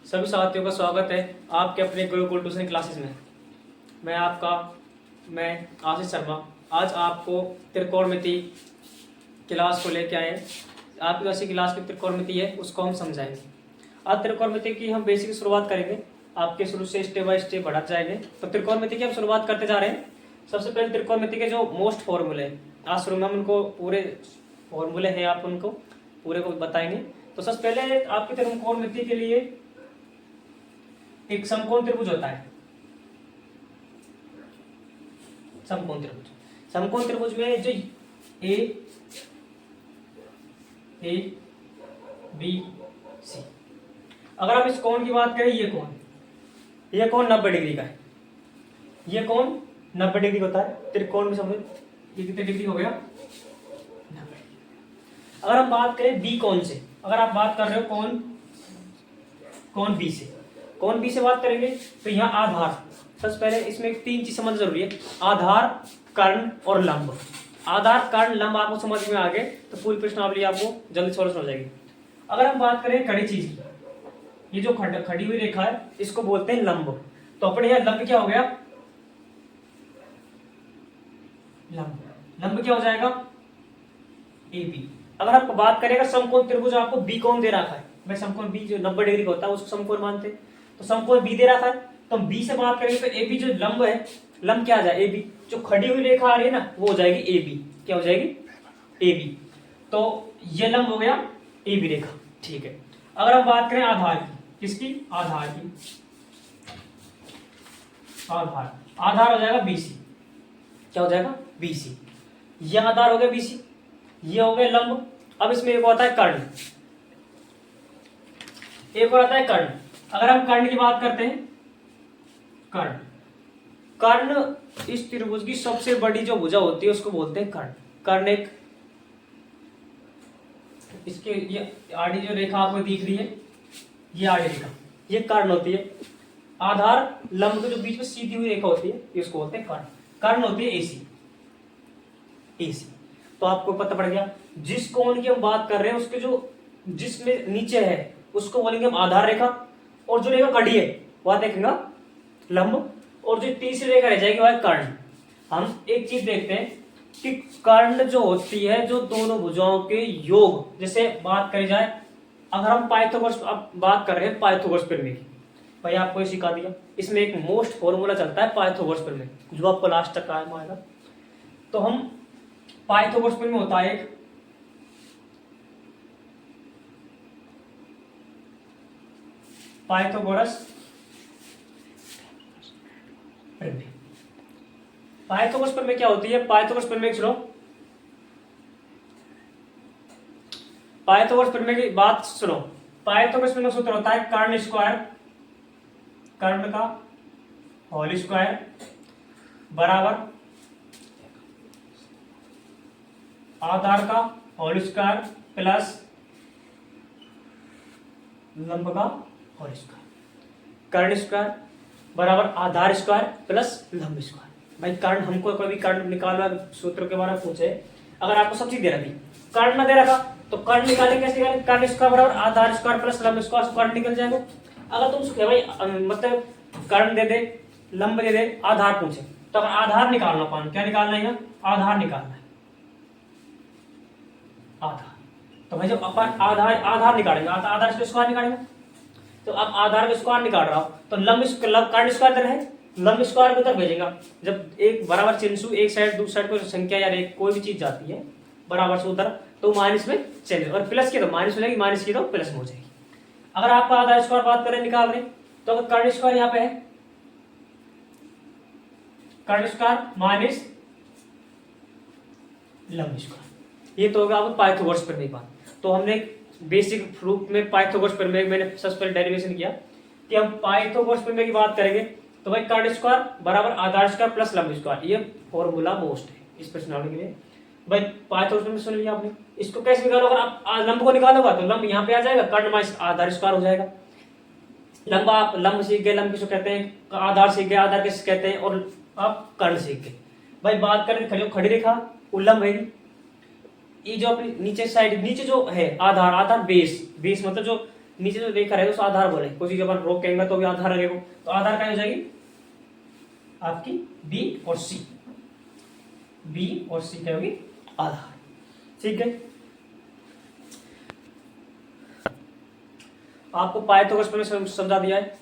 सभी साथियों का स्वागत है आपके अपने गुरुकुल ट्यूशन क्लासेस में। मैं आशीष शर्मा आज आपको त्रिकोणमिति क्लास को लेकर आए। आपकी ऐसी क्लास की त्रिकोणमिति है उसको हम समझाएंगे। आज त्रिकोणमिति की हम बेसिक शुरुआत करेंगे, आपके शुरू से स्टेप बाय स्टेप बढ़ाते जाएंगे। तो त्रिकोणमिति की हम शुरुआत करते जा रहे हैं। सबसे पहले त्रिकोणमिति के जो मोस्ट फॉर्मूले हैं, आज शुरू में हम उनको पूरे फॉर्मूले हैं आप उनको पूरे को बताएंगे। तो सबसे पहले आपकी त्रिकोणमिति के लिए एक समकोण त्रिभुज होता है। समकोण त्रिभुज में जो ए बी सी, अगर आप इस कोण की बात करें, ये कोण 90 डिग्री का है। ये कोण 90 डिग्री होता है त्रिकोण में। समझो ये कितने डिग्री हो गया, 90 डिग्री। अगर हम बात करें बी कोण से, अगर आप बात कर रहे हो कोण बी से, कोण बी से बात करेंगे तो यहाँ आधार, सबसे पहले इसमें 3 चीज समझ जरूरी है, आधार, कर्ण और लंब। आधार, कर्ण, लंब आपको समझ में आ गए तो पूरी प्रश्नावली आपको जल्दी सॉल्व हो जाएगी। अगर हम बात करें खड़ी चीज की, ये जो खड़ी हुई रेखा है इसको बोलते हैं लंब। तो अपने यहाँ लंब क्या हो गया, लंब क्या हो जाएगा, ए बी। अगर आप बात करें समकोण त्रिभुज, आपको बी कोण दे रखा है, मैं समकोण बी जो 90 डिग्री का होता है उसको समकोण मानते हैं। तो समकोण बी दे रखा है तो हम बी से बात करेंगे तो ए बी जो लंब है, लंब क्या आ जाए, ए बी। जो खड़ी हुई रेखा आ रही है ना वो हो जाएगी ए बी। क्या हो जाएगी, ए बी। तो ये लंब हो गया ए बी रेखा, ठीक है। अगर हम बात करें आधार की, किसकी, आधार की, आधार हो जाएगा बी सी। क्या हो जाएगा, बी सी। ये आधार हो गया बी सी, ये हो गया लंब। अब इसमें एक होता है कर्ण, एक और आता है कर्ण। अगर हम कर्ण की बात करते हैं, कर्ण इस त्रिभुज की सबसे बड़ी जो भुजा होती है उसको बोलते हैं कर्ण। कर्ण एक, इसके ये आड़ी जो रेखा आपको दिख रही है, ये आड़ी रेखा, ये कर्ण होती है। आधार, लंब के जो बीच में सीधी हुई रेखा होती है इसको बोलते हैं कर्ण। कर्ण होती है एसी, एसी। तो आपको पता पड़ गया जिस कोण की हम बात कर रहे हैं उसके जो जिसमें नीचे है उसको बोलेंगे हम आधार रेखा, और जो रेखा खड़ी है वह देखेंगे लंब, और जो तीसरी रेखा रह जाएगी वह है कर्ण। हम एक चीज देखते हैं कि कर्ण जो होती है, जो दोनों भुजाओं के योग, जैसे बात करी जाए, अगर हम पाइथागोरस अब बात कर रहे हैं पाइथागोरस प्रमेय की, भाई आपको ये सिखा दिया। इसमें एक मोस्ट फॉर्मूला चलता है पाइथागोरस प्रमेय, जो आपको लास्ट तक काम आएगा। तो हम पाइथागोरस प्रमेय होता है एक, पाइथागोरस प्रमेय। पाइथागोरस प्रमेय क्या होती है, पाइथागोरस प्रमेय सुनो। पाइथागोरस प्रमेय की बात सुनो। पाइथागोरस प्रमेय सूत्र होता है कर्ण स्क्वायर, कर्ण का होल स्क्वायर बराबर आधार का होल स्क्वायर प्लस लंब का होल स्क्वायर। कर्ण स्क्वायर बराबर आधार स्क्वायर प्लस लंब स्क्वायर। भाई कर्ण, हमको कोई भी कर्ण निकालना सूत्र के बारे में पूछे, अगर आपको सब चीज दे रखी, कर्ण ना दे रखा तो कर्ण निकालेंगे कैसे निकालेंगे, कर्ण स्क्वायर बराबर आधार स्क्वायर प्लस लंब स्क्वायर, कर्ण निकल जाएगा। अगर तुम भाई मतलब कर्ण दे दे, लंब दे दे, आधार पूछे, तो अगर आधार निकालना पान, क्या निकालना है, आधार निकालना है, आधार। तो भाई जब अपन आधार निकालेंगे, आधार स्क्वायर निकालेंगे, तो अब आधार का स्क्वायर निकाल रहा हूं तो लंब कर्ण स्क्वायर इधर है, लंब स्क्वायर को इधर भेजेगा। जब एक बराबर चिन्ह एक साइड दूसरी साइड पर संख्या या एक कोई भी चीज जाती है बराबर से उधर, तो माइनस में चले, और प्लस की तो माइनस हो जाएगी, माइनस की तो प्लस में हो जाएगी। अगर आप आधार स्क्वायर बात करें निकाल रहे तो अगर कर्ण स्क्वायर यहाँ पे है, कर्ण स्क्वायर माइनस लंब स्क्वायर, ये तो होगा आपको पाइथागोरस प्रमेय बात। तो हमने बेसिक प्रूफ में पाइथागोरस प्रमेय मैंने सबसे पहले डेरिवेशन किया कि हम पाइथागोरस प्रमेय की बात करेंगे तो भाई कर्ण स्क्वायर बराबर आधार स्क्वायर प्लस लंब स्क्वायर, ये फॉर्मूला मोस्ट है इस प्रश्नावली के लिए। भाई पाइथागोरस प्रमेय सुन लिया आपने, इसको कैसे निकालोगे, आप लंब को निकालोगा तो लंब यहाँ पे आ जाएगा, कर्ण माइनस आधार स्क्वायर हो जाएगा। लंब आप लंब सीख गए, लंब किसको कहते हैं, आधार सीख गए, आधार किसे कहते हैं, और आप कर्ण सीख गए। भाई बात करें खड़ी रेखा उल्लंब है, ये जो अपनी नीचे साइड, नीचे जो है आधार, आधार बेस, बेस मतलब जो नीचे जो रेखा है उस आधार बोले, कोई चीज अपन रोक कहेंगे तो भी आधार लगेगा, तो आधार क्या हो जाएगी आपकी बी और सी, बी और सी क्या होगी आधार। ठीक है, आपको पाइथागोरस पर समझा दिया है।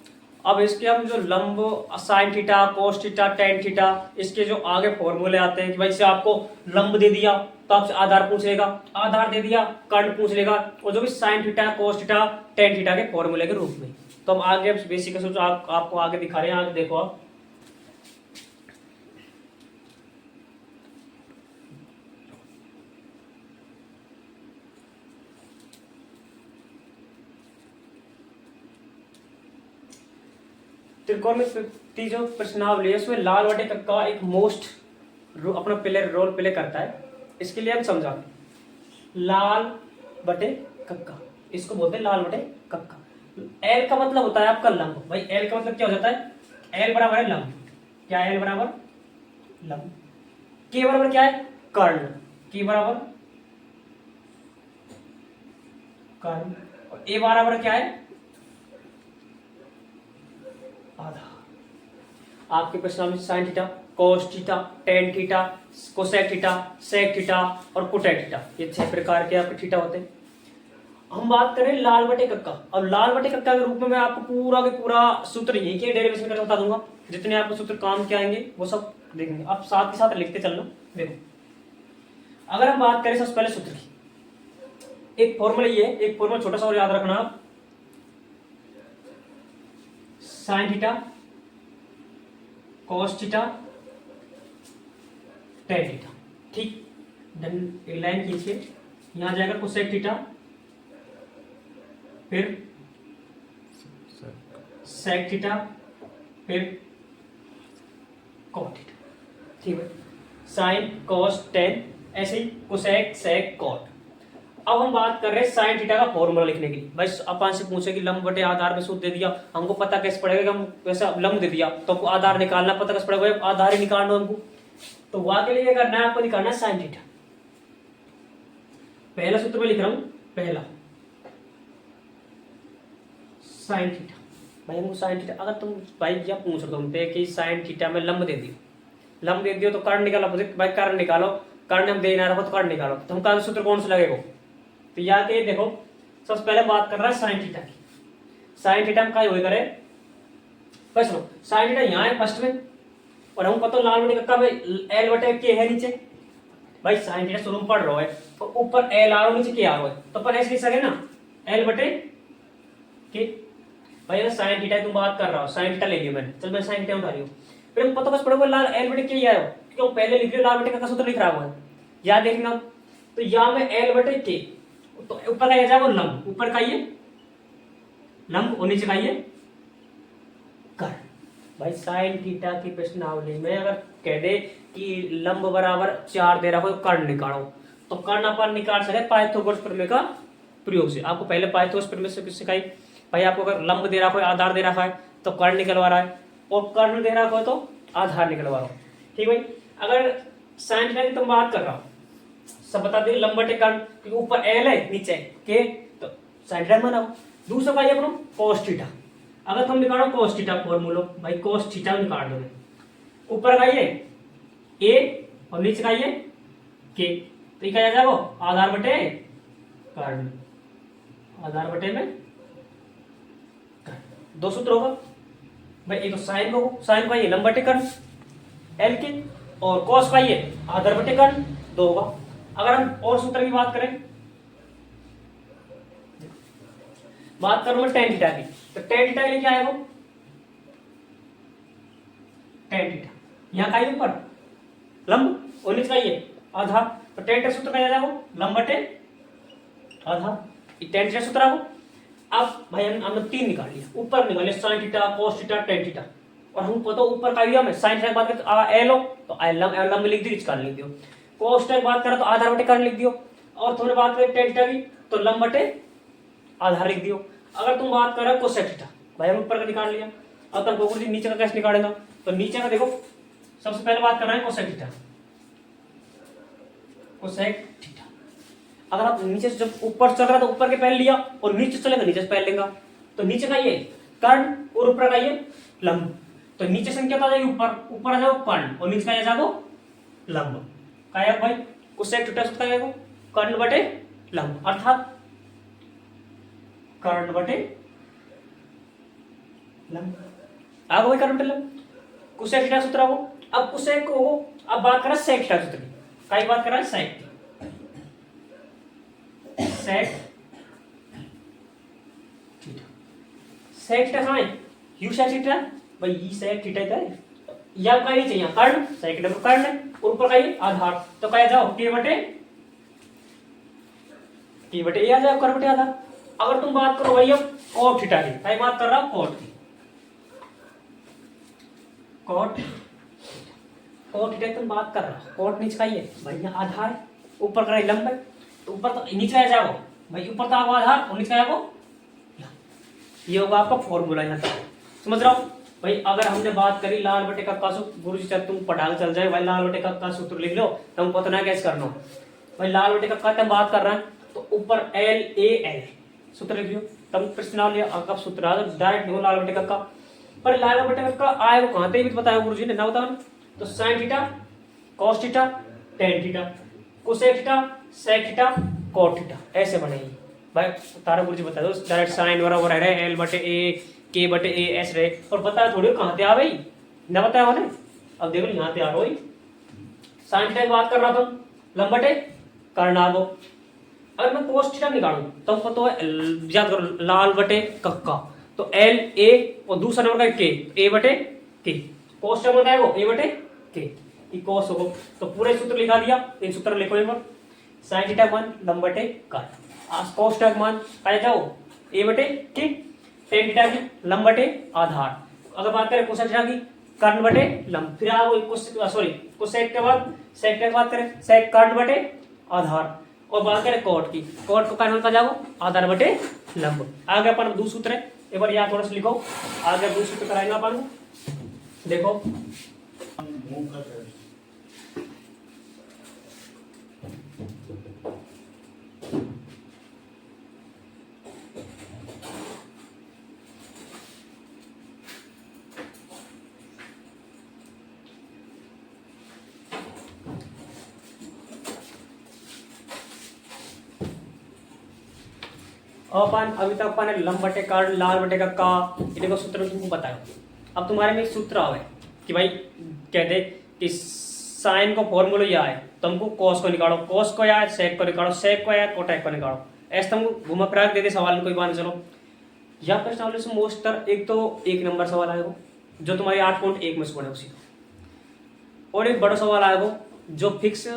अब इसके हम जो लंब sign theta cos theta tan theta इसके जो आगे फॉर्मूले आते हैं कि भाई से आपको लंब दे दिया तो आपसे आधार पूछ लेगा, आधार दे दिया कर्ण पूछ लेगा, और जो भी sign theta cos theta tan theta के फॉर्मूले के रूप में। तो हम आगे बेसिक सोचो आपको आगे दिखा रहे हैं, आगे देखो आप। त्रिकोणमिति जो प्रश्नावली है उसमें लाल बटे कक्का एक मोस्ट अपना रोल प्ले करता है। इसके लिए हम समझाते हैं लाल बटे कक्का, इसको बोलते हैं लाल बटे कक्का। एल का मतलब होता है आपका लंब, भाई एल का मतलब क्या हो जाता है, एल बराबर है लंब, क्या है एल बराबर लंब, के बराबर क्या है कर्ण, के बराबर कर्ण, और ए बराबर क्या है आधा। आपके प्रश्न में sine theta cos theta tan theta cosec theta sec theta और कोटेक थीटा, ये 6 प्रकार के आपके थीटा होते हैं। हम बात करें लाल बटे कक्का। अब लाल बटे कक्का के रूप में मैं आपको पूरा के पूरा सूत्र यही के डेरिवेशन करके बता दूंगा, जितने आपको सूत्र काम के आएंगे वो सब देखेंगे, आप साथ के साथ लिखते चलना। देखो अगर हम बात करें सबसे पहले सूत्र की, एक फॉर्मूला ये, एक फॉर्मूला छोटा सा और याद रखना आप, sign theta cos theta tan theta, ठीक, एक लाइन खींचिए, यहां जाएगा कोसेक थीटा, फिर सेक थीटा, फिर कॉट थीटा, ठीक है, साइन कोस टेन, ऐसे ही कोसेक सेक कॉट। अब हम बात कर रहे हैं साइन थीटा का फॉर्मूला लिखने की। भाई अपन से पूछे कि लंब बटे आधार में सूत्र दे दिया, हमको पता कैसे पड़ेगा कि हम वैसा लंब दे दिया तो हमको आधार निकालना पता कैसे पड़ेगा, आधार ही निकालना हमको, तो वहां के लिए क्या करना है आपको, निकालना है साइन थीटा। पहला सूत्र में लिख रहा हूं, पहला साइन थीटा, भाई हमको साइन थीटा, अगर तुम भाई क्या पूछ रहे हो तुमसे कि साइन थीटा में लंब दे दियो, लंब दे दियो तो कर्ण निकालो, भाई कर्ण निकालो, कर्ण हम दे ना रखो तो कर्ण निकालो, तो हमका सूत्र कौन सा लगेगा, तो यहाँ के देखो सबसे पहले बात कर रहा है साइन थीटा की। साइन थीटा में क्या हो करे, बस लो साइन थीटा यहाँ है फर्स्ट में, और हम पता लाल बटे कक्का में एल बटे के है नीचे, भाई साइन थीटा शुरू में पढ़ रहा है तो ऊपर एल आ रहा है नीचे के आ रहा है, तो अपन ऐसे लिख सके ना एल बटे के। भाई अगर साइन थीटा तुम बात कर रहा हो, साइन थीटा ले लियो मैंने, चल मैं साइन थीटा उठा रही हूँ, फिर हम पता बस पड़ेगा लाल एल बटे के ही आया हो, क्यों पहले लिख रहे हो लाल बटे का सूत्र लिख रहा हुआ है, याद देखना। तो यहाँ में एल बटे के, तो ऊपर का जाएगा लंब, ऊपर का ये लंब और नीचे का ये कर्ण। भाई साइन थीटा की प्रश्नावली में अगर कह दे कि लंब बराबर 4 दे रहा हो, कर्ण निकालो, तो कर्ण अपन निकाल सके पाइथागोरस प्रमेय का प्रयोग से। आपको पहले पाइथागोरस प्रमेय से सिखाई, भाई आपको अगर लंब दे रहा हो आधार दे रहा है तो कर्ण निकलवा रहा है, और कर्ण दे रहा हो तो आधार निकलवा रहा हो, ठीक भाई। अगर साइन थीटा की तुम बात कर रहा हो, सब बता दें लंब बटे कर्ण, क्योंकि ऊपर एल है नीचे के, तो साइन थीटा बनाओ। दूसरा का ये अपना कोस थीटा, अगर तुम निकालो कोस थीटा फॉर्मूला, भाई कोस थीटा निकाल दो, ऊपर का ये ए और नीचे का ये के, तो ये क्या जाएगा आधार बटे कर्ण, आधार बटे में कर्ण, दो सूत्र होगा भाई, एक तो साइन को, साइन का ये लंब बटे कर्ण एल के, और कोस का ये आधार बटे कर्ण, दो होगा। अगर हम और सूत्र की बात करें, बात करूं मैं टेन थीटा की, तो टेन थीटा के लिए क्या है वो टेन थीटा, यहाँ का ऊपर लंब और नीचे का ये आधार, तो टेन थीटा सूत्र क्या जाएगा लंब बटे आधार, टेन थीटा सूत्र आपको। अब भाई हमने 3 निकाल लिया, ऊपर निकाल लिया sign theta cos theta tan theta, और हम पता ऊपर का में साइन थीटा की बात करें एल हो तो लंब लिख दियो, इसका लिख दियो, कोस थीटा की बात करें तो आधार बटे कर्ण लिख दियो, और तुमने बात करें टेन थीटा की तो लंब बटे आधार लिख दियो। अगर तुम बात कर रहे हो कोसेक थीटा, भाई हम ऊपर का निकाल लिया, अब तक गोकुल जी नीचे का कैसे निकालेगा, तो नीचे का देखो सबसे पहले बात कर रहे हैं कोसेक थीटा, कोसेक थीटा। अगर आप नीचे से जब ऊपर चल रहा है तो ऊपर के पहले लिया और नीचे चलेगा नीचे से पहले लेगा, तो नीचे का ये कर्ण और ऊपर का ये लंब, तो नीचे संख्या तो आ जाएगी ऊपर, ऊपर आ जाओ कर्ण और नीचे का आ जाओ लंब। क्या है भाई, कोसेक थीटा सूत्र क्या है, कर्ण बटे लंब, अर्थात कर्ण बटे लंब आ गया भाई, कर्ण बटे लंब कोसेक थीटा सूत्र हो। अब कोसेक को अब बात करें सेक थीटा सूत्र की, क्या बात कर रहा है, सेक सेक थीटा, सेक थीटा कहां है, यू सेक थीटा भाई, ये सेक थीटा का है, या का नहीं चाहिए कर्ण, सेक थीटा कर्ण है और ऊपर का ये आधार, तो क्या जाओ के बटे ए आ जाओ, कर्ण बटे आधार। अगर तुम बात करो भाई अब कॉट थीटा की, क्या बात कर रहा हूं, कॉट की, कॉट कॉट थीटा तुम बात कर रहा हो, कॉट नीचे का ही है भाई, यहाँ आधार है ऊपर का लंब है, तो ऊपर तो नीचे आ जाओ भाई, ऊपर तो आपको आधार और नीचे आएगा, ये होगा आपका फॉर्मूला यहाँ तक, समझ रहा हो भाई। अगर हमने बात करी लाल बटे का सूत्र, गुरु जी तुम पढ़ा के चल जाए भाई, लाल बटे का सूत्र लिख लो, तुम पता ना कैसे करना भाई, लाल बटे का तुम बात कर रहे हैं तो ऊपर एल ए एल सूत्र लिख लो, तुम प्रश्न लिया आपका सूत्र आ डायरेक्ट हो लाल बटे का, पर लाल बटे का आएगा कहां पे भी बताया गुरु जी ने ना, बताओ, तो sine theta cos theta tan theta cosec theta sec theta cot theta, ऐसे बनेगी भाई, तारा गुरु जी बता दो डायरेक्ट साइन बराबर है एल बटे ए के बटे ए एस रहे, और बताया थोड़ी कहां पे आ भाई, ना बताया मैंने, अब देखो यहां पे आ गई, साइन थीटा की बात कर रहा था, लंब बटे कर्ण आ गो। अगर मैं कोस थीटा निकालूं तो पता है, याद करो लाल बटे कक्का, तो एल ए और दूसरा नंबर का के, ए बटे के, कोस थीटा बताया वो ए बटे के कोस हो, तो पूरे सूत्र लिखा दिया, इन सूत्र लिखो एक बार, साइन थीटा मान लंब बटे कर्ण, कोस थीटा मान आ जाओ ए बटे के, टेन थीटा की लंब बटे आधार, अगर बात करें कोसेक थीटा की कर्ण बटे लंब, फिर आप सॉरी कोसेक के बाद सेक की बात करें सेक कर्ण बटे आधार, और बात करें कॉट की, कॉट को कर्ण का जाओ आधार बटे लंब। आगे अपन दूसरा सूत्र है, एक बार यहाँ थोड़ा सा लिखो, आगे दूसरा सूत्र कराएंगे अपन, देखो अपन अभी तक अपन लंब बटे कर्ण लाल बटे का इन्हें का सूत्र तुमको बताया। अब तुम्हारे में एक सूत्र आवे कि भाई कहते कि साइन को फॉर्मूला यह है, तुमको कॉस को निकालो, कॉस को या सेक को निकालो, सेक को या कोटेक को निकालो, ऐसे तुमको घुमा फिरा दे दे सवाल में, कोई बात नहीं। चलो या प्रश्नावली से मोस्टर एक तो 1 नंबर सवाल आएगा जो तुम्हारे 8.1 में से पड़े उसी, और एक बड़ा सवाल आएगा जो फिक्स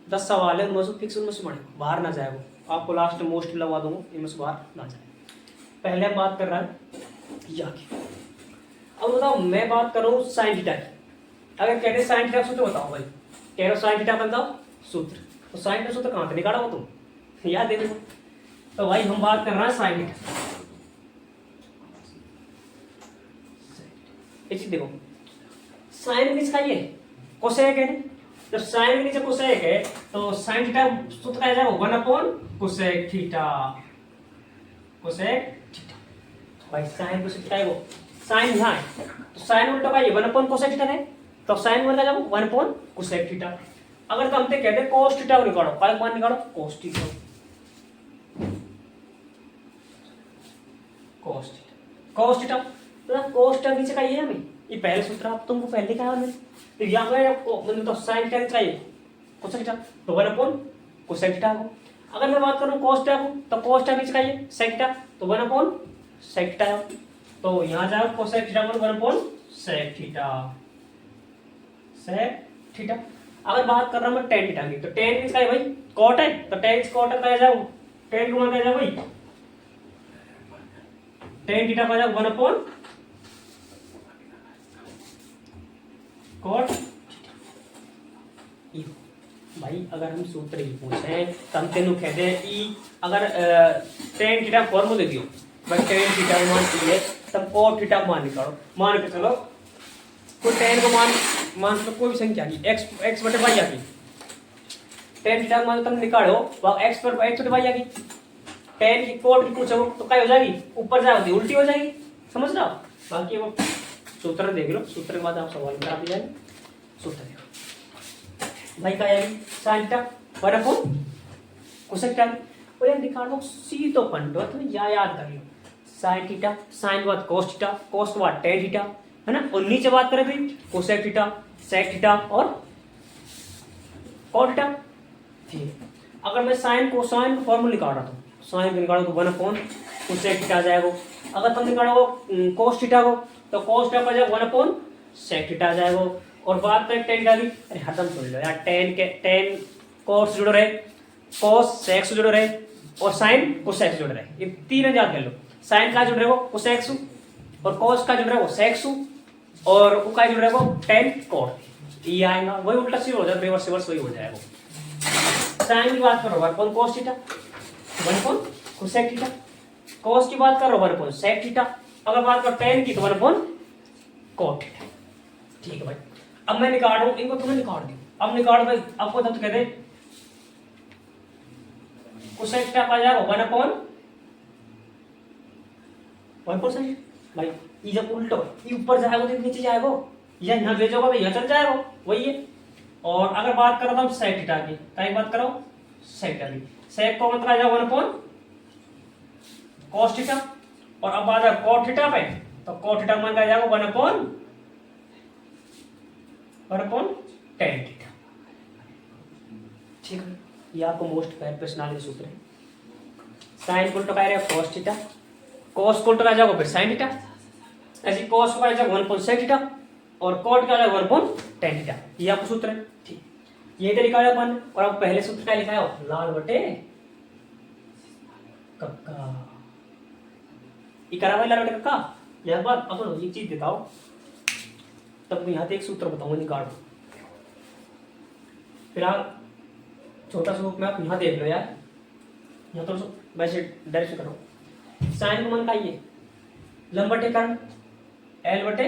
10 सवाल है उनमें से फिक्स उनमें से पड़े, बाहर ना जाएगा, आपको लास्ट मोस्ट लगवा दूंगा, इनमें से बाहर ना जाए। पहले हम बात कर रहा है या की, अब बताओ मैं बात कर रहा हूँ साइन थीटा की, अगर कह रहे साइन थीटा सूत्र बताओ भाई, कह रहे साइन थीटा बताओ सूत्र, तो साइन थीटा सूत्र कहाँ से निकाला हो तुम, याद दे दो। तो भाई हम बात कर रहे हैं साइन थीटा, इसी देखो साइन किसका ये कोसेक है, जब साइन के नीचे कोसेक है तो साइन थीटा सूत्र क्या जाएगा 1 कोसेक थीटा, कोसेक थीटा भाई, साइन कोसेक थीटा है वो, साइन यहाँ है तो साइन उल्टा का ये 1 कोसेक थीटा है, तो साइन वन का जाओ 1 कोसेक थीटा। अगर तो हमसे कहते कोस थीटा को निकालो, काय मान निकालो cos theta, cos theta, cos theta, तो कोस थीटा नीचे का ये है हमें, ये पहले सूत्र आप तुमको पहले कहा मैंने, तो यहाँ पे मतलब तो साइन थीटा चाहिए कोसेक थीटा, तो 1 कोसेक थीटा को। अगर मैं बात करूँ कोस थीटा को, तो कोस थीटा नीचे चाहिए सेक थीटा, तो 1 सेक थीटा, तो यहाँ जाओ कोसेक थीटा को 1 सेक थीटा, सेक थीटा। अगर बात कर रहा हूँ मैं टेन थीटा की, तो टेन किसका है भाई कॉट है, तो टेन कॉट का जाओ, टेन गुणा क्या जाओ भाई, टेन थीटा का जाओ 1 कॉट ई भाई। अगर हम सूत्र ही पूछे तो हम तेनों कहते हैं ई, अगर टेन थीटा फॉर्मूला दियो भाई, टेन थीटा मान ई है, तब कॉट थीटा मान निकालो, मान के चलो कोई टेन को मान लो कोई भी संख्या की एक्स बटे वाई आ गई, टेन थीटा का मान तुम निकालो, वहां एक्स पर एक्स डिवाइड आ गई, टेन की कोट की पूछो तो क्या हो जाएगी, ऊपर जाएगी उल्टी हो जाएगी, समझ रहे हो। बाकी वो सूत्र देख लो, सूत्र के बाद आप सवाल बता दी जाएंगे। सूत्र देखो भाई, क्या आएगी sine theta one upon cosec theta, और ये दिखा दो सी तो पंडो तो याद कर लो, साइन थीटा, साइन बाद कोस थीटा, कोस बाद टेन थीटा, है ना, और नीचे बात करें तो कोसेक थीटा, सेक थीटा और कॉट थीटा। ठीक है, अगर मैं साइन कोसाइन का फॉर्मूला निकाल रहा था, साइन को निकालो तो वन अपॉन कोसेक थीटा आ जाएगा, अगर तुम निकालो कोस थीटा को तो कोस थीटा का जाएगा वन अपॉन सेक थीटा आ जाएगा, और बात करें टेन थीटा की, अरे हरदम सुन लो यार, टेन के टेन कोस जुड़े रहे, कोस सेक से जुड़े रहे, और साइन कोसेक से जुड़े रहे, ये तीन याद कर लो, साइन का जुड़ रहे हो कोसेक सु, और कोस का जुड़ रहा है वो सेक सु, और वो का जुड़ रहा है वो टेन कोट, ये आएगा वही उल्टा सीधा हो जाएगा, रिवर्स रिवर्स वही हो जाएगा। साइन की बात करो one upon cos theta, one upon cosec theta, cos की बात करो वन अपॉन सेक थीटा, अगर बात करो टेन की तो वन अपॉन कोट थीटा। ठीक है भाई, अब मैं निकाल रहा हूं इनको, तुम्हें निकाल दी, अब निकाल भाई आपको तब तो कहते हैं कोसेक थीटा आ जाएगा वन अपॉन भाई, ये जब उल्टो ये ऊपर जाएगा तो नीचे जाएगा, या यहाँ भेजोगा तो यहाँ चल जाएगा, वही है। और अगर बात करो तो हम सेक थीटा की, क्या बात करो सेक थीटा की, सेक को मतलब आ जाएगा वन अपॉन कॉस थीटा, और अब बात है कॉट थीटा पे, तो कॉट थीटा मान का जाएगा वन अपॉन टेन थीटा। ठीक है, ये आपको मोस्ट फेयर प्रश्नावली के सूत्र है। साइन को तो कह रहे हैं कॉस थीटा, कॉस को तो आ जाएगा फिर साइन थीटा, ऐसे कॉस को आ जाएगा वन अपॉन सेक थीटा, और कॉट का आ जाएगा वन अपॉन टेन थीटा, ये आपको सूत्र है। ठीक, ये तरीका है अपन, और आप पहले सूत्र क्या लिखा है, लाल बटे कक्का, ये करा हुआ लाल बटे कक्का। यह बात अपन ये चीज दिखाओ, तब यहाँ पे एक सूत्र बताऊंगा निकाल, फिर आप छोटा सा रूप में आप यहाँ देख लो यार, यहाँ तो वैसे डायरेक्ट करो, साइन को मन का ये लंब बटे कर्ण, एल बटे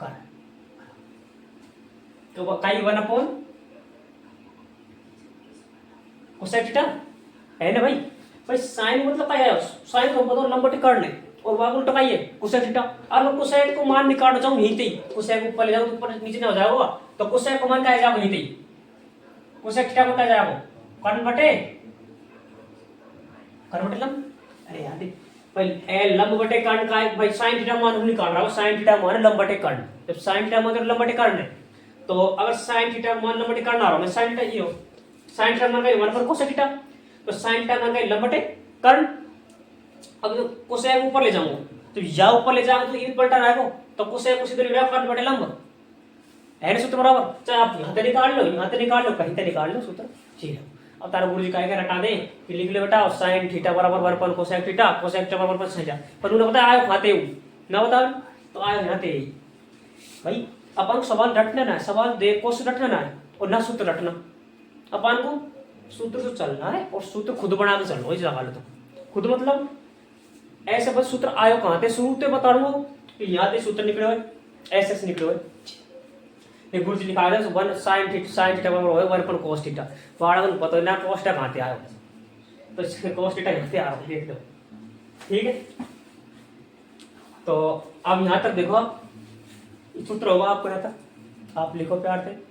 कर्ण, तो काई वन अपॉन कोसेक थीटा है ना भाई। भाई साइन मतलब क्या है, साइन को बताओ लंब बटे कर्ण है, और वहां उल्टा है कोसेक थीटा, और मैं कोसेक को मान निकालना चाहूँ यहीं पे, कोसेक ऊपर ले जाओ तो ऊपर नीचे ना हो जाएगा, तो कोसेक को मान क्या जाएगा यहीं पे, कोसेक थीटा को क्या जाएगा कर्ण बटे लंब, अरे यार भाई एल लंब बटे कर्ण का भाई, साइन थीटा मान हम निकाल रहा हूं, साइन थीटा मान लंब बटे कर्ण, जब साइन थीटा मान लंब बटे कर्ण है, तो अगर साइन थीटा मान लंब बटे कर्ण आ रहा हूं मैं, साइन थीटा ये हो, साइन थीटा मान का 1 पर कोसेक थीटा, तो साइन थीटा मान का लंब बटे कर्ण, अब जो कोसेक ऊपर ले जाऊंगा तो या ऊपर ले जाऊंगा तो ये पलटा रहेगा, तो कोसेक को सीधे ले जाओ कर्ण बटे लंब, है ना सूत्र बराबर, चाहे आप यहां से निकाल लो, यहां से निकाल लो, कहीं से निकाल लो सूत्र। ठीक है, अब तारा गुरुजी का रटा दे कि लिख ले बेटा साइन थीटा बराबर one upon cosec theta, cosec theta बराबर कोसेक थीटा, पर उन्होंने बताया आयो खाते हूं ना, बताओ तो आयो यहां ही भाई, अपन को सवाल रटना ना है, सवाल दे को से रटना ना है, और ना सूत्र रटना, अपन को सूत्र से चलना है, और सूत्र खुद बना के चलो, इस जगह तो खुद मतलब ऐसे बस सूत्र आयो कहां थे, शुरू से बता दूंगा कि यहाँ से सूत्र निकले हुए ऐसे से निकले हुए, गुरु जी लिखा है वन साइन थीटा बराबर वन अपॉन cos थीटा, वाड़ा को पता ना cos थीटा कहां से आया, तो इसमें cos थीटा यहां से आ रहा है, देख लो। ठीक है, तो अब यहां तक देखो, आप सूत्र होगा आपको यहाँ तक, आप लिखो प्यार से।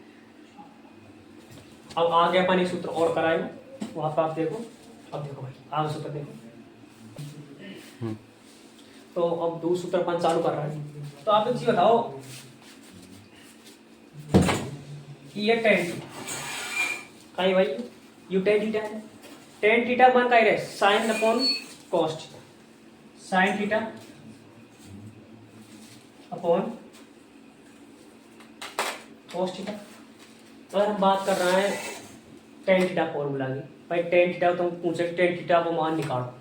अब आगे अपन एक सूत्र और कराएंगे, वहां पर आप देखो, अब देखो भाई आगे सूत्र देखो, तो अब दो सूत्र अपन चालू कर रहे हैं, तो आप एक चीज बताओ, ये टेन कहीं भाई यू टेन थीटा है, टेन थीटा मान का है sine upon cos theta, sine theta upon cos theta. अगर हम बात कर रहे हैं टेन थीटा फॉर्मूला की, भाई टेन थीटा तो हम पूछे टेन थीटा को मान निकालो,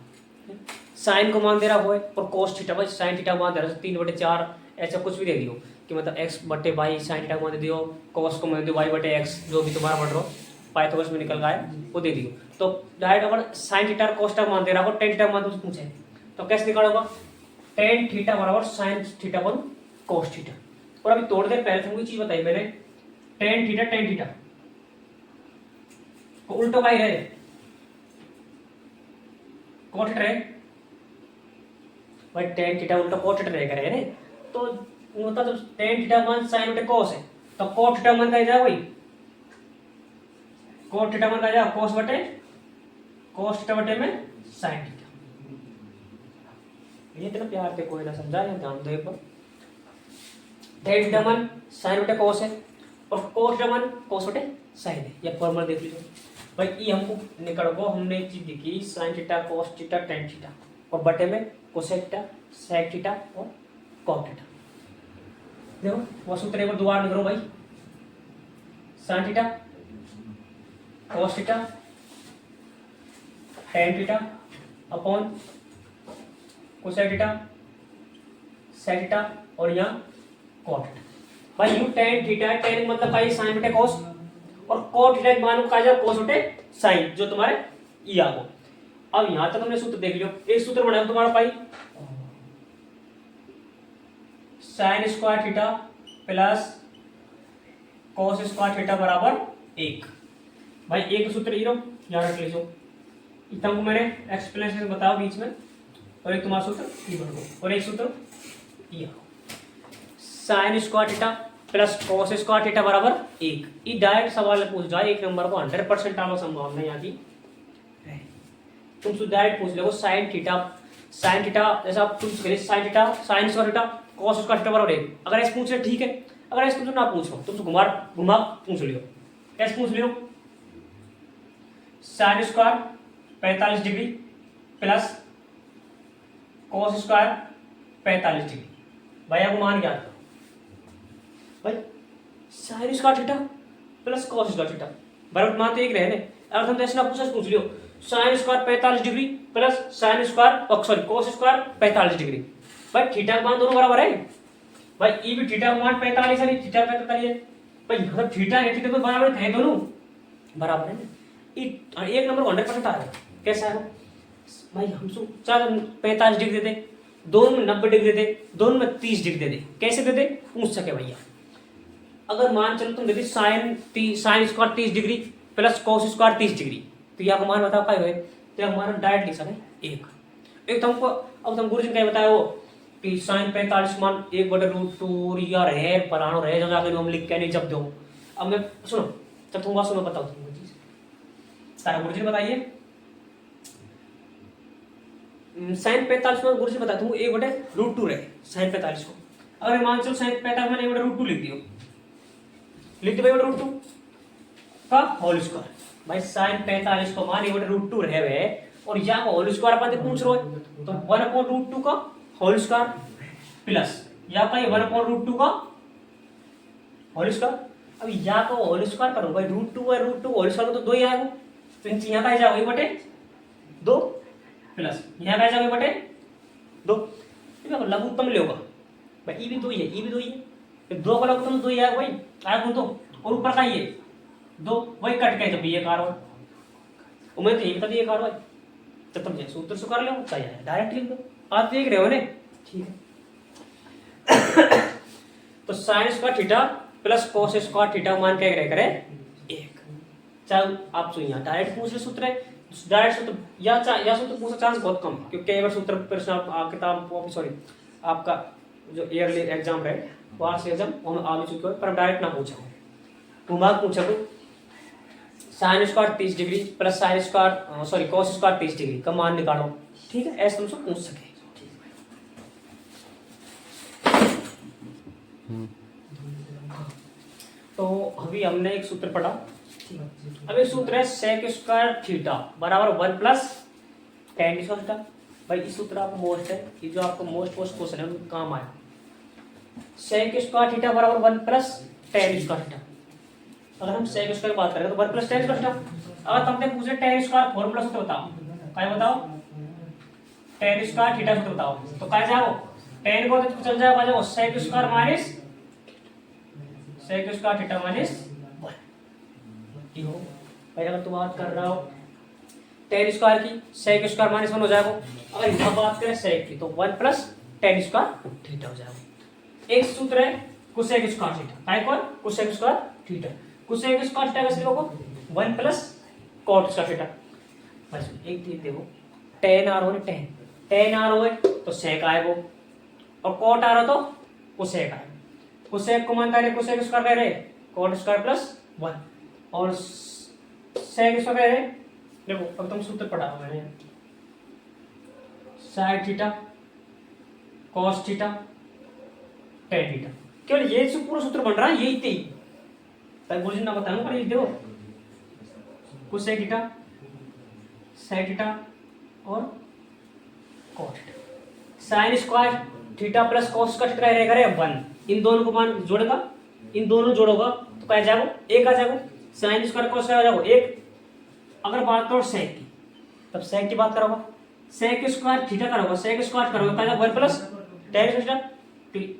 साइन को मान दे रहा वो है, और कॉस थीटा भाई साइन थीटा मान दे रहा 3/4 ऐसा कुछ भी दे दियो कि मतलब x बटे वाई साइन थीटा को मान दे दियो, कॉस को मान दे वाई बटे x, जो भी तुम्हारा पढ़ रहा हो पाइथागोरस में निकल गया वो दे दियो, तो डायरेक्ट अगर साइन थीटा और कॉस थीटा मान दे रहा हो, टेन थीटा मान तुमसे पूछे तो कैसे निकालोगा, टेन थीटा बराबर साइन थीटा अपन कॉस थीटा। और अभी थोड़ी देर पहले तुमको चीज बताई मैंने, टेन थीटा तो उल्टो का ही रहे, कॉट थीटा रहे भाई, tan थीटा उल्टा cot थीटा रहेगा रे, तो होता तो tan थीटा मान sin बटे cos है, तो cot थीटा मान का जाएगा भाई, cot थीटा मान का जाएगा cos थीटा बटे में sin थीटा। ये तेरा प्यार से कोई ना समझा या ध्यान दो एक बार। tan थीटा मान sin बटे cos है और cos थीटा मान cos बटे sin है, या फॉर्मूला देख लीजिए भाई। ये हमको निकल गो, हमने एक चीज देखी sin theta cos theta tan theta और बटे में कोसेक थीटा sec थीटा और cot थीटा। देखो वो सूत्र एक बार दोबारा लिख लो भाई, sin theta cos theta tan theta upon cosec theta sec theta और यहाँ cot थीटा। भाई यू tan थीटा, tan मतलब भाई sin बटे cos और cot थीटा मान का जाए cos बटे sin, जो तुम्हारे ई आ गो। अब यहां तक हमने सूत्र देख लियो, एक सूत्र बनाया तुम्हारा पाई sin square theta plus cos square theta बराबर 1। भाई एक सूत्र ये याद रख लीजिए, इतना को मैंने एक्सप्लेनेशन बताया बीच में, और एक तुम्हारा सूत्र ये बन गया और एक सूत्र ये sin square theta plus cos square theta बराबर 1। ये डायरेक्ट सवाल पूछ जाए एक नंबर को 100% आने संभावना यहाँ की, तुम डायरेक्ट पूछ लो sin थीटा जैसा तुम sin theta sin square theta cos square theta बराबर 1। अगर ऐसे पूछ रहे ठीक है, अगर ऐसे पूछो ना पूछो, तुम तो घुमा पूछ लियो, कैसे पूछ लियो sin square 45 degree plus cos square 45 degree. भाई आपको मान क्या भाई sin square theta plus cos square theta बराबर मान तो एक रहे ने। अगर तुम ऐसे ना पूछ लियो sin square 45 degree plus sin square sorry cos square 45 degree, भाई थीटा का मान दोनों बराबर है भाई, ये भी थीटा का मान 45 है, थीटा 45 है भाई, मतलब थीटा है थीटा तो बराबर है, दोनों बराबर है। एक नंबर 100% आ रहा है, कैसा है भाई, हम चार 45 डिग्री दे दे, दोनों में 90 डिग्री दे दे, दोनों में 30 डिग्री दे दे, कैसे दे दे पूछ सके भैया। अगर मान चलो तुम दे दी sin square 30 degree plus cos square 30 degree, तो यहाँ का मान बताओ क्या हुए, तो यहाँ मान डायरेक्ट लिख सके एक तुमको। अब तुम गुरुजी ने क्या बताया वो कि sin 45 मान 1/√2 या रहे परानो रहे, जब जाके हम लिख के नहीं जब दो। अब मैं सुनो, जब तुम बात सुनो बताओ तुमको चीज सारा गुरुजी ने बताइए। sin 45 मान गुरुजी ने बताया तुमको 1/√2 रहे sin 45 को। अगर मान चलो sin 45 मान 1/√2 लिख दियो, लिख दो 1/√2 का होल स्क्वायर। भाई sin 45 को मान 1/√2 रहे हुए और यहाँ का होल स्क्वायर अपन पूछ रहे हो, तो 1/√2 का होल स्क्वायर प्लस यहाँ का 1/√2 का होल स्क्वायर। अब यहाँ का होल स्क्वायर करो भाई, √2/√2 होल स्क्वायर तो 2 ही आएगा, तो यहाँ का जाओ 1/2 प्लस यहाँ का जाओ 1/2, लघुत्तम लेगा भाई, ये भी 2 ही है, ये भी 2 ही है, 2 का लघुत्तम 2 ही आएगा भाई, आएगा तो, और ऊपर का ये 2 वही कट के जब ये कार उम्मीद तो ये तभी ये कार भाई, तो तुम जैसे सूत्र से कर लो चाहिए डायरेक्ट लिख दो, आप देख रहे हो ने ठीक है। तो sin square theta plus cos square theta मान क्या करे 1। चल आप सुनिए डायरेक्ट पूछ रहे सूत्र है, डायरेक्ट सूत्र या सूत्र पूछने चांस बहुत कम, क्योंकि कई बार सूत्र प्रश्न आप किताब सॉरी आपका जो ईयरली एग्जाम रहे वार्षिक एग्जाम वो आ भी चुके हो, पर डायरेक्ट ना पूछा तुम पूछा को sin square 30 degree plus sin square sorry cos square 30 degree का मान निकालो, ठीक है, ऐसे तुमसे पूछ सके। तो अभी हमने एक सूत्र पढ़ा, अब एक सूत्र है sec स्क्वायर थीटा बराबर 1 प्लस tan स्क्वायर थीटा। भाई इस सूत्र आपको मोस्ट है, ये जो आपको मोस्ट क्वेश्चन है उनका काम आया। sec स्क्वायर थीटा बराबर 1 प्लस tan स्क्वायर थीटा। अगर हम sec स्क्वायर की बात करें तो 1 प्लस tan स्क्वायर थीटा। अगर तुमने पूछे tan स्क्वायर फॉर्मूला सूत्र बताओ, क्या बताओ tan स्क्वायर थीटा सूत्र बताओ, तो क्या जाओ tan को तो चल जाएगा जाओ sec square minus sec square theta minus 1 हो। भाई अगर तुम बात कर रहा हो tan स्क्वायर की sec स्क्वायर माइनस 1 हो जाएगा, अगर यहाँ बात करें sec की तो 1 प्लस tan स्क्वायर थीटा हो जाएगा। एक सूत्र है cosec स्क्वायर थीटा, काय कौन cosec square theta, cosec square theta कैसे लिखोगे 1 प्लस कॉट स्क्वायर थीटा। बस एक चीज देखो, टेन आर हो टेन आर हो तो सेक आए वो, और कॉट आ रहा तो कोसेक आए। कोसेक को मान कह कोसेक स्क्वायर कह रहे कॉट स्क्वायर प्लस 1, और सेक स्क्वायर कह रहे, देखो अब तुम सूत्र पढ़ा हुआ मैंने, sign theta cos theta tan theta, केवल ये जो पूरा सूत्र बन रहा है यही थी, तब बोल ना बताऊं पर ये देखो कोसेक थीटा साइन थीटा और cos theta, sine square theta plus cos का थीटा रहेगा 1, इन दोनों को मान जोड़ेगा, इन दोनों जोड़ोगा तो क्या जाएगा, एक आ जाएगा, साइन स्क्वायर कॉस का आ जाएगा एक। अगर बात करो सेक की, तब सेक की बात करोगा, सेक स्क्वायर थीटा करोगा, सेक स्क्वायर करोगे क्या जाएगा 1 प्लस टेन थीटा।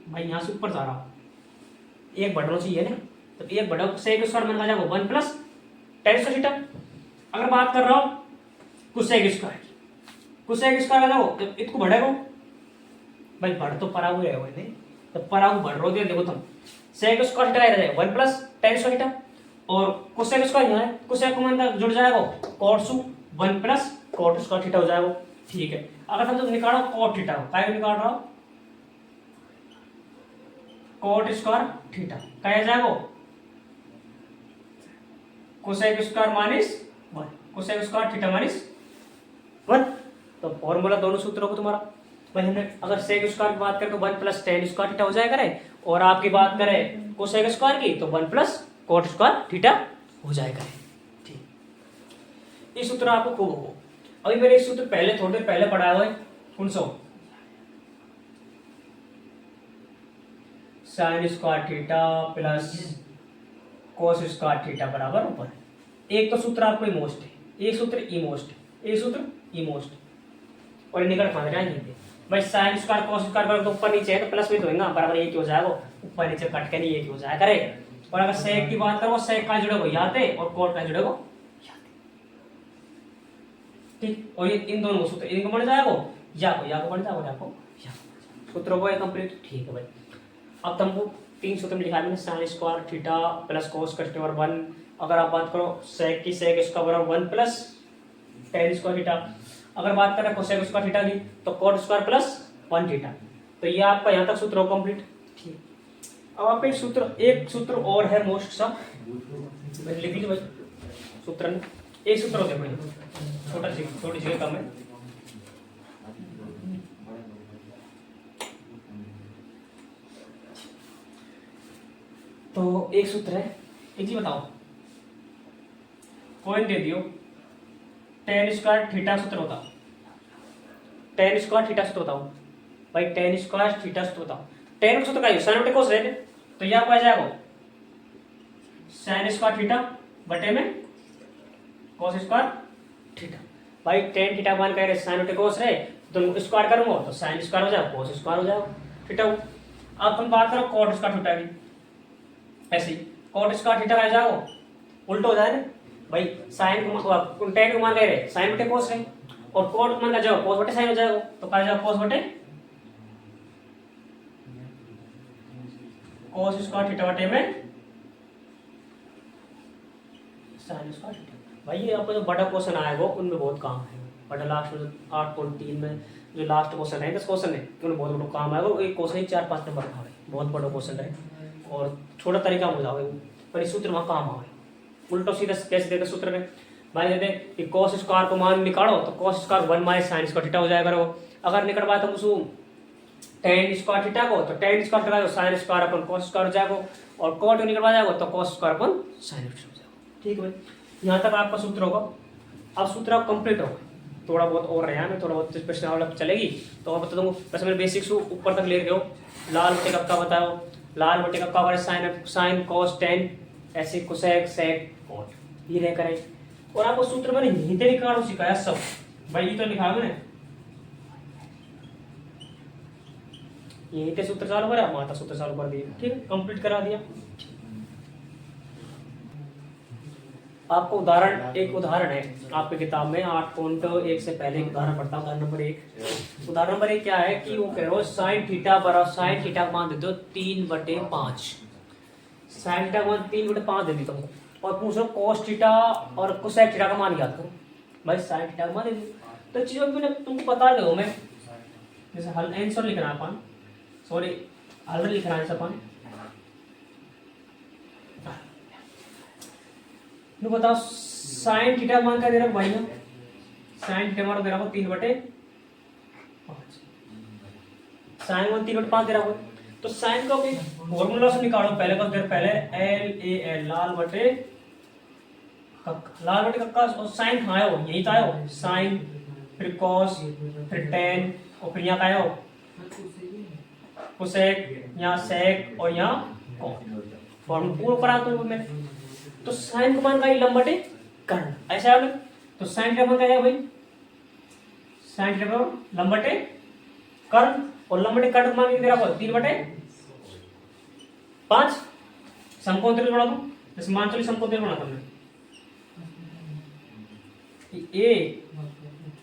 भाई यहाँ से ऊपर जा रहा हूँ, एक बढ़ना चाहिए ना, तो एक बढ़ा सेक स्क्वायर में आ जाएगा 1 प्लस टेन थीटा। अगर बात कर रहा हूँ कोसेक स्क्वायर, कोसेक स्क्वायर आ जाओ तो इसको बढ़ेगा, भाई बढ़ तो परागु है नहीं, तो परागु बढ़ रहा है, देखो तुम सेक स्क्वायर थीटा रहेगा 1 प्लस टेन स्क्वायर थीटा, और कोसेक स्क्वायर यहाँ है, कोसेक को मान जुड़ जाएगा cot 1 plus cot square theta हो जाएगा। ठीक है, अगर हम तो निकालो कॉट थीटा को, काय निकाल रहा हूँ कॉट स्क्वायर थीटा, क्या जाएगा cosec square minus 1, cosec square theta minus 1, तो फॉर्मूला दोनों सूत्रों को तुम्हारा भाई हमने, अगर सेक स्क्वायर की बात करें तो 1 प्लस टेन स्क्वायर थीटा हो जाएगा रे, और आपकी बात करें कोसेक स्क्वायर की तो 1 प्लस कॉट स्क्वायर थीटा हो जाएगा। ठीक, ये सूत्र आपको खूब हो, अभी मैंने एक सूत्र पहले थोड़ी देर पहले पढ़ाया हुआ है, कौन सा, sine square theta plus cos square theta बराबर ऊपर। एक तो सूत्र आपको इमोस्ट है, एक सूत्र इमोस्ट है, एक सूत्र इमोस्ट, और निकल खा जाएंगे भाई, साइन स्क्वायर कॉस स्क्वायर तो ऊपर नीचे है तो प्लस में तो होगा बराबर एक हो जाएगा, ऊपर नीचे कट के नहीं एक हो जाएगा करे। और अगर सेक की बात करो, सेक का जुड़ेगा याते और कॉट का जुड़ेगा याते, ठीक, और ये इन दोनों सूत्र इनको बन जाएगा या को बन जाएगा, या को सूत्रों को कंप्लीट। ठीक है भाई, अब तुमको 3 सूत्र में लिखा है मैंने, sine square theta plus cos का थीटा और 1। अगर आप बात करो सेक की, सेक स्क्वायर बराबर 1 प्लस टेन स्क्वायर थीटा। अगर बात करें कोसेक स्क्वायर थीटा की तो कॉट स्क्वायर प्लस 1 थीटा। तो ये आपका यहाँ तक सूत्र हो कंप्लीट। ठीक, अब आप एक सूत्र और है मोस्ट सा, लिख लीजिए भाई सूत्र में, एक सूत्र होते हैं छोटी जगह कम है। तो एक सूत्र है, एक जी बताओ, कोई दे दियो टेन स्क्वायर थीटा सूत्र होता, टेन स्क्वायर थीटा सूत्र बताओ भाई, टेन स्क्वायर थीटा सूत्र बताओ, टेन का सूत्र का साइन बटे कोस है, तो यह आपको आ जाएगा साइन स्क्वायर थीटा बटे में कोस स्क्वायर थीटा। भाई टेन थीटा मान कह रहे साइन बटे कोस रहे, तो स्क्वायर करूंगा तो साइन स्क्वायर हो जाएगा, कोस स्क्वायर हो जाएगा थीटा। अब तुम बात करो कॉट स्क्वायर थीटा की, ऐसे कॉट स्क्वायर थीटा आ जाएगा उल्टा हो जाए ना भाई, साइन को टेन को मान कह रहे साइन बटे कोस है, और कॉट मान का जाओ कोस बटे साइन हो जाएगा, तो क्या जाएगा कोस बटे कोस स्क्वायर थीटा बटे में साइन स्क्वायर थीटा। भाई ये आपको जो बड़ा क्वेश्चन आएगा उनमें बहुत काम है, बड़ा लास्ट में 8.3 में जो लास्ट क्वेश्चन है 10 क्वेश्चन है उनमें बहुत बड़ा काम आएगा, एक क्वेश्चन ही 4-5 नंबर का है, बहुत बड़ा क्वेश्चन है और छोटा तरीका हो जाओगे, पर इस सूत्र वहाँ काम आए उल्टा सीधा कैसे देते सूत्र में भाई, देते कि cos स्क्वायर को मान निकालो तो cos square 1 minus sine square theta हो जाएगा। अगर निकलवाए तो उसको टेन स्क्वायर थीटा को तो ten square theta sine square upon cos square हो जाएगा, और cot को निकलवा जाएगा तो cos स्क्वायर अपन साइन हो जाएगा। ठीक है भाई, यहाँ तक आपका सूत्र होगा। अब सूत्र आप कंप्लीट होगा, थोड़ा बहुत और रहा है, थोड़ा बहुत प्रश्न चलेगी तो आप बता दूंगा, बस मैंने बेसिक्स ऊपर तक ले रहे हो। लाल बटे कब का बताओ, लाल बटे कब का साइन कॉस टेन, ऐसे कोसेक सेक कॉट, ये रह करे। और आपको सूत्र मैंने यहीं से निकालो सिखाया सब भाई, ये तो लिखा मैंने यहीं से सूत्र चालू करा, माता सूत्र चालू कर दिया। ठीक है, कंप्लीट करा दिया। आपको एक उदाहरण है आपकी किताब में 8.1 से पहले एक उदाहरण पढ़ता हूँ। उदाहरण नंबर 1 क्या है कि वो कह रहे हो साइन थीटा बराबर, साइन थीटा मान दे दो 3/5, साइन थीटा मान 3/5 दे दी तुमको, और पूछ रहा cos थीटा और cosec थीटा का मान ज्ञात करो। भाई sin थीटा का मान दे दो। तो चीजों में तुमको बता दो मैं जैसे हल आंसर लिखना है अपन, सॉरी हल लिखना है अपन। नु बताओ sin थीटा मान क्या दे रहा है भाई? sin थीटा मान दे रहा है 3/5, sin मान 3/5 दे रहा है। तो sin का भी फॉर्मूला से निकालो पहले का, पहले LAL लाल बटे कक्का और sin कहाँ है? वो यही तो आयो sin, फिर cos, फिर tan और फिर यहाँ का आयो cosec, यहाँ sec और यहाँ cot। फॉर्मूला पूरा करा तो मैं तो sin का मान का लंब बटे कर्ण ऐसा है। तो sin का मान क्या है भाई? sin का मान लंब बटे कर्ण और लंब बटे कर्ण मान कितना है? 3/5। समकोण त्रिभुज बना दो, जैसे मान चलिए समकोण त्रिभुज बना दो ए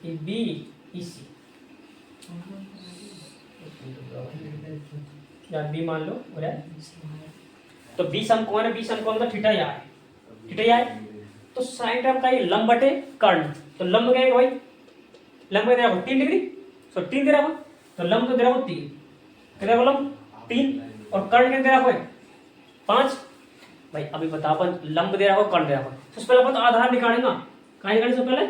बी ई सी या बी मान लो हो रहा है। तो बी समकोण है, बी समकोण का थीटा यहाँ है, थीटा यहाँ है। तो साइन टर्म का ये लंब बटे कर्ण, तो लंब क्या है भाई? लंब दे रहा 3 डिग्री, सो 3 दे रहा है। तो लंब तो दे रहा 3, कितना है लंब 3 और कर्ण कितना दे रहा है 5। भाई अभी बता अपन लंब दे रहा हो कर्ण दे रहा हो, सबसे पहले अपन आधार निकालेंगे। कहाँ निकालेंगे सबसे पहले?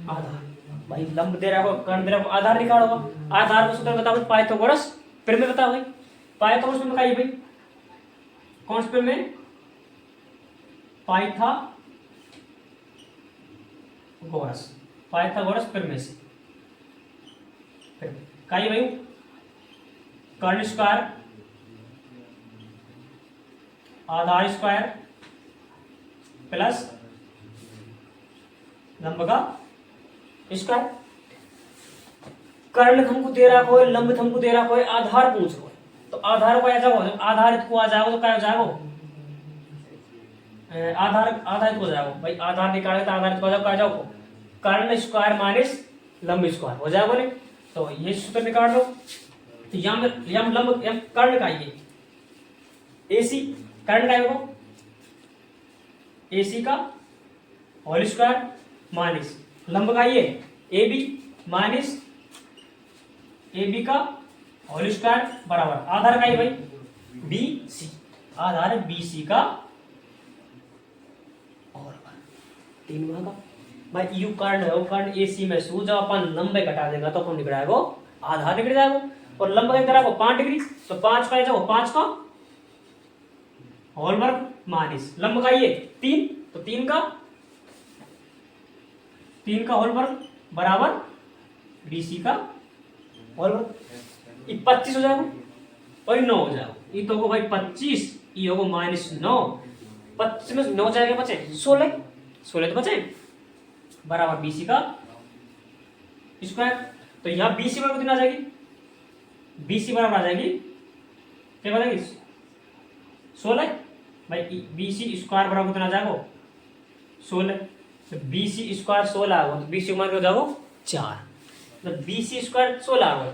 आधार। भाई लंब दे रहा हो कर्ण दे रहा हो, आधार निकालो। आधार को सूत्र बताओ पाइथागोरस प्रमेय बताओ भाई। पाइथागोरस प्रमेय बताइए भाई, कौन से प्रमेय? पाइथागोरस प्रमेय से कही भाई कर्ण स्क्वायर आधार स्क्वायर प्लस लंब का स्क्वायर। कर्ण हमको दे रहा हो, लंब हमको दे रहा हो, आधार पूछ रहा हो। तो आधार को आ जाओ, आधारित को आ जाओ तो क्या हो जाएगा? आधारित को जाओ भाई, आधार निकाले तो आधारित को आ जाओ कर्ण स्क्वायर माइनस लंब स्क्वायर हो जाएगा नहीं। तो ये सूत्र निकाल लो। तो यहाँ लंब कर्ण का ये AC कर्ण का है AC का होल स्क्वायर माइनस लंब का ये AB माइनस AB का होल स्क्वायर बराबर आधार का ये भाई BC, आधार है BC का और 3 का भाई यू कर्ण है, वो कर्ण AC में सू जब अपन लंबे घटा देगा तो कौन निकल जाएगा? आधार निकल जाएगा। और लंब का तरह 5 डिग्री, तो 5 का जाओ 5 का होल वर्ग माइनस लंब का ये 3, तो 3 का होल वर्ग बराबर BC का होल वर्ग। 25 हो जाएगा और 9 हो जाएगा। ये तो होगा भाई 25, ये होगा -9। 25 में 9 जाएगा बचे 16 तो बचे बराबर BC का स्क्वायर। तो यहाँ BC बराबर कितना आ जाएगी? BC बराबर आ जाएगी क्या बताएगी? 16 भाई BC स्क्वायर बराबर कितना आ जाएगा? 16। तो BC स्क्वायर 16 आ गया, तो BC मान क्या हो जाएगा? 4। तो BC स्क्वायर 16 आ गया,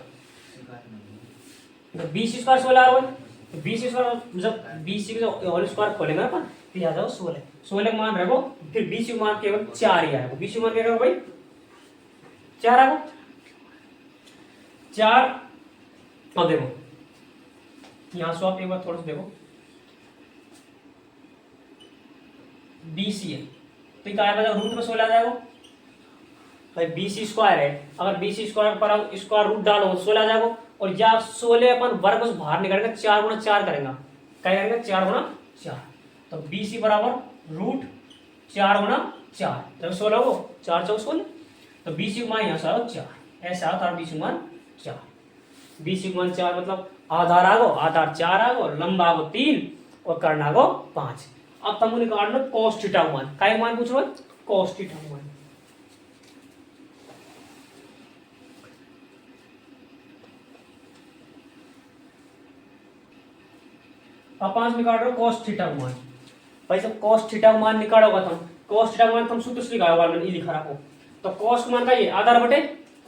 तो BC स्क्वायर 16 आ गया। तो BC स्क्वायर जब BC का होल स्क्वायर खोलेंगे अपन तो आ जाओ 16 मान रखो, फिर BC मान केवल 4 ही आएगा। BC मान क्या रखो भाई? 4 आएगा 4। अब देखो यहां से आप एक बार थोड़ा सा देखो, BC है तो क्या आएगा? रूट में 16 आ जाएगा भाई। BC स्क्वायर है, अगर BC स्क्वायर पर स्क्वायर रूट डालो तो 16 आ जाएगा। और या 16 अपन वर्ग से बाहर निकालेंगे, 4 गुना 4 करेंगे, क्या करेंगे? 4 गुना 4। तो BC बराबर रूट 4 गुना 4, जब 16 हो 4 4 16। तो BC मान यहाँ से आओ 4, ऐसा आता है BC मान 4। BC मान 4 मतलब आधार आगो, आधार 4 आगो, लंब आगो 3 और कर्ण आगो 5। अब तुम निकाल लो cos थीटा मान। काय मान पूछ रहे हो? cos थीटा मान। अब 5 निकाल रहे हो cos थीटा मान। भाई सब cos थीटा मान निकालोगे तुम, cos थीटा मान तुम सूत्र से लिखा मैंने ये लिखा रखो। तो cos मान का ये आधार बटे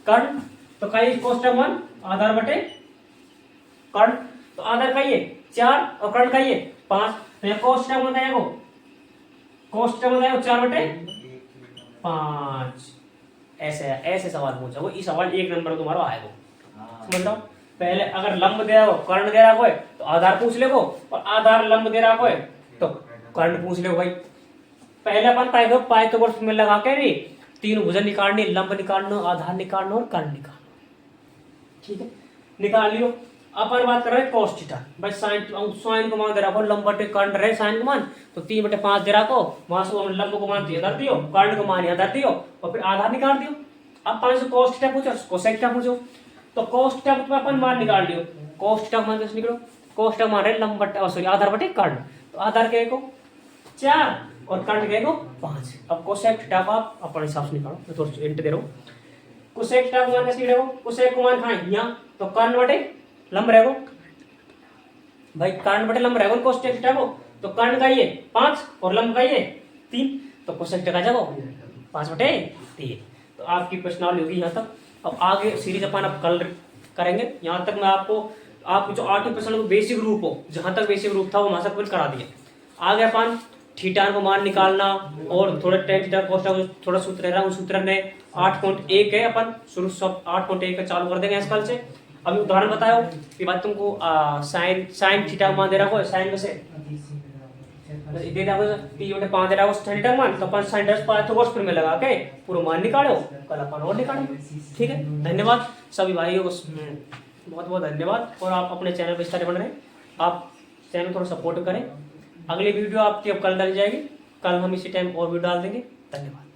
कर्ण, तो का ये cos थीटा मान आधार बटे कर्ण, तो आधार का ये 4 और कर्ण का ये 5। तो ये cos थीटा मान आएगा, cos थीटा मान आएगा 4/5। ऐसे सवाल पूछा वो, इस सवाल 1 नंबर तुम्हारा आएगा। समझ लो, पहले अगर लंब दे रहा हो, कर्ण दे रहा हो तो आधार पूछ ले, और आधार लंब दे रहा हो तो कर्ण पूछ ले भाई। पहले अपन पाइथागोरस में लगा के नहीं, तीन भुजन निकालनी, लंब निकालना, आधार निकालना और कर्ण निकालना। ठीक है, निकाल लियो। अपन बात कर रहे हैं cos थीटा। भाई साइन को मान दे रहा हो, लंब बटे कर्ण रहे साइन को मान, तो 3/5 दे रहा को, वहां से लंब को मान इधर दियो, कर्ण को मान इधर दियो, और फिर आधार निकाल दियो। अब 5 से cos थीटा पूछो, कोसेक थीटा पूछो, तो cos थीटा को अपन मान निकाल लियो। cos थीटा मान कैसे निकलो, cos थीटा मान रहे लंब बटे सॉरी आधार बटे कर्ण, तो आधार के को 4 और कर्ण के को 5। अब कोसेक थीटा को आप अपने हिसाब से निकालो, मैं थोड़ा हिंट दे रहा हूं। कोसेक थीटा को मान कैसे निकलेगा, कोसेक को मान कहां है यहां, तो कर्ण बटे लंब रहेगा भाई, कर्ण बटे लंब रहेगा कोसेक थीटा को, तो कर्ण का ये 5 और लंब का ये 3, तो कोसेक थीटा का जाएगा 5/3। तो आपकी प्रश्नावली होगी यहाँ तक। अब आगे सीरीज अपन अब कल करेंगे। यहाँ तक मैं आपको जो 8वें प्रश्न को बेसिक रूप हो, जहां तक बेसिक रूप था वो वहां तक करा दिया। आगे अपन थीटा को मान निकालना और थोड़ा टेन थीटा कोस थीटा थोड़ा सूत्र रहा, उस सूत्र ने 8.1 है, अपन शुरू सब 8.1 का चालू कर देंगे इस कल से। अभी उदाहरण बताओ कि बात तुमको साइन थीटा मान दे रहा हो, साइन में से दे रहा हो P/5 दे रहा हो साइन थीटा मान, तो अपन साइन पाइथागोरस में लगा के पूरा मान निकालो, कल अपन और निकालेंगे। ठीक है, धन्यवाद सभी भाइयों को, बहुत बहुत धन्यवाद। और आप अपने चैनल पर इस तरह बन रहे हैं, आप चैनल थोड़ा सपोर्ट करें। अगली वीडियो आपकी अब कल डाली जाएगी, कल हम इसी टाइम और वीडियो डाल देंगे। धन्यवाद।